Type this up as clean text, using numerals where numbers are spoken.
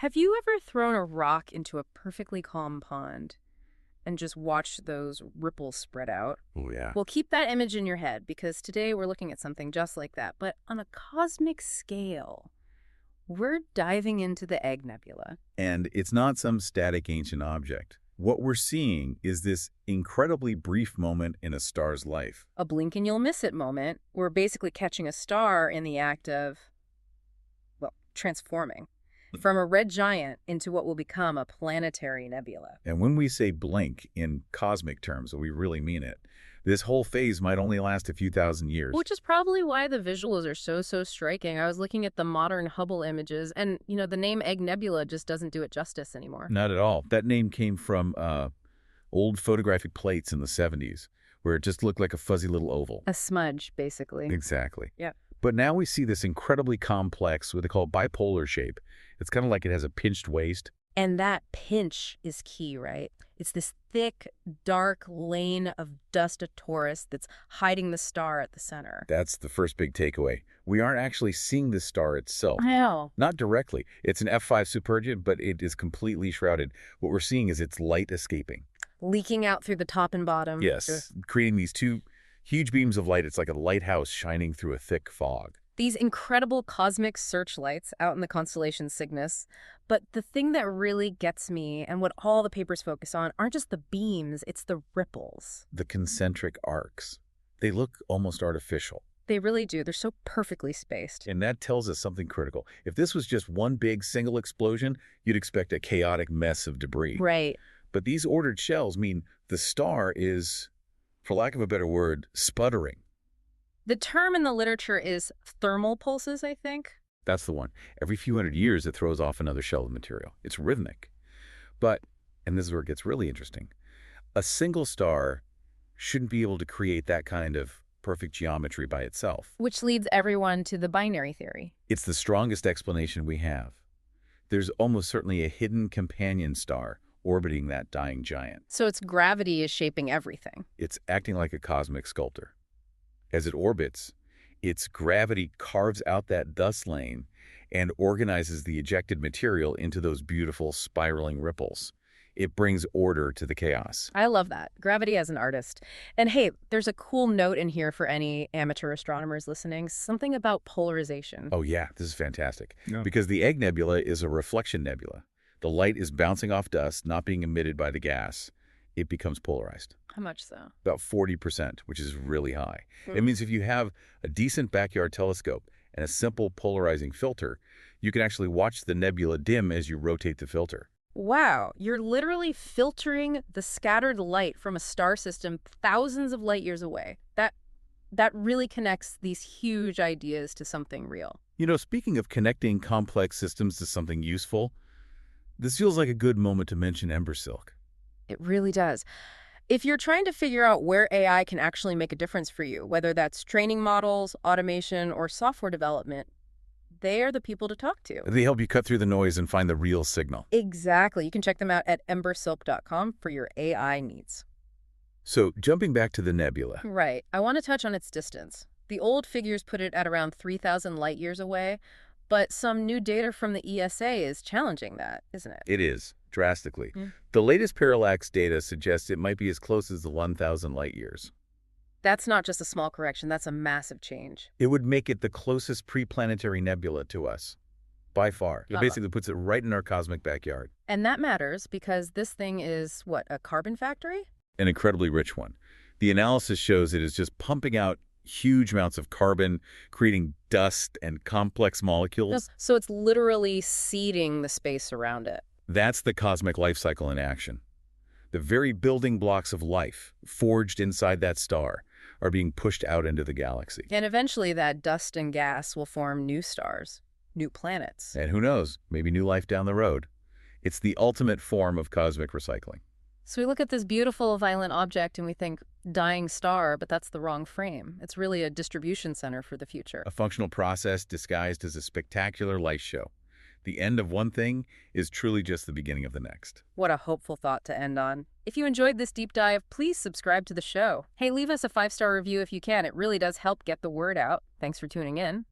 Have you ever thrown a rock into a perfectly calm pond and just watched those ripples spread out? Oh, yeah. Well, keep that image in your head because today we're looking at something just like that, but on a cosmic scale. We're diving into the Egg Nebula. And it's not some static ancient object. What we're seeing is this incredibly brief moment in a star's life. A blink and you'll miss it moment. We're basically catching a star in the act of, well, transforming from a red giant into what will become a planetary nebula. And when we say blink in cosmic terms, we really mean it. This whole phase might only last a few thousand years. Which is probably why the visuals are so striking. I was looking at the modern Hubble images, and, the name Egg Nebula just doesn't do it justice anymore. Not at all. That name came from old photographic plates in the 70s, where it just looked like a fuzzy little oval. A smudge, basically. Exactly. Yeah. But now we see this incredibly complex, what they call bipolar shape. It's kind of like it has a pinched waist. And that pinch is key, right? It's this thick, dark lane of dust of Taurus that's hiding the star at the center. That's the first big takeaway. We aren't actually seeing the star itself. I know. Not directly. It's an F5 supergiant, but it is completely shrouded. What we're seeing is its light escaping. Leaking out through the top and bottom. Yes, creating these two huge beams of light. It's like a lighthouse shining through a thick fog. These incredible cosmic searchlights out in the constellation Cygnus. But the thing that really gets me, and what all the papers focus on, aren't just the beams, it's the ripples. The concentric arcs. They look almost artificial. They really do. They're so perfectly spaced. And that tells us something critical. If this was just one big single explosion, you'd expect a chaotic mess of debris. Right. But these ordered shells mean the star is, for lack of a better word, sputtering. The term in the literature is thermal pulses, I think. That's the one. Every few hundred years, it throws off another shell of material. It's rhythmic. But, and this is where it gets really interesting, a single star shouldn't be able to create that kind of perfect geometry by itself. Which leads everyone to the binary theory. It's the strongest explanation we have. There's almost certainly a hidden companion star orbiting that dying giant. So its gravity is shaping everything. It's acting like a cosmic sculptor. As it orbits, its gravity carves out that dust lane and organizes the ejected material into those beautiful spiraling ripples. It brings order to the chaos. I love that. Gravity as an artist. And hey, there's a cool note in here for any amateur astronomers listening. Something about polarization. Oh yeah, this is fantastic. Yeah. Because the Egg Nebula is a reflection nebula. The light is bouncing off dust, not being emitted by the gas. It becomes polarized. How much so? About 40%, which is really high. It means if you have a decent backyard telescope and a simple polarizing filter, you can actually watch the nebula dim as you rotate the filter. Wow, you're literally filtering the scattered light from a star system thousands of light years away. That really connects these huge ideas to something real. Speaking of connecting complex systems to something useful, this feels like a good moment to mention Embersilk. It really does. If you're trying to figure out where AI can actually make a difference for you, whether that's training models, automation, or software development, they are the people to talk to. They help you cut through the noise and find the real signal. Exactly. You can check them out at embersilk.com for your AI needs. So, jumping back to the nebula. Right. I want to touch on its distance. The old figures put it at around 3,000 light years away, but some new data from the ESA is challenging that, isn't it? It is, drastically. The latest parallax data suggests it might be as close as the 1,000 light years. That's not just a small correction, that's a massive change. It would make it the closest pre-planetary nebula to us, by far. It basically puts it right in our cosmic backyard. And that matters because this thing is, what, a carbon factory? An incredibly rich one. The analysis shows it is just pumping out huge amounts of carbon, creating dust and complex molecules. So it's literally seeding the space around it. That's the cosmic life cycle in action. The very building blocks of life, forged inside that star, are being pushed out into the galaxy. And eventually that dust and gas will form new stars, new planets. And who knows, maybe new life down the road. It's the ultimate form of cosmic recycling. So we look at this beautiful, violent object and we think, dying star, but that's the wrong frame. It's really a distribution center for the future. A functional process disguised as a spectacular light show. The end of one thing is truly just the beginning of the next. What a hopeful thought to end on. If you enjoyed this deep dive, please subscribe to the show. Hey, leave us a 5-star review if you can. It really does help get the word out. Thanks for tuning in.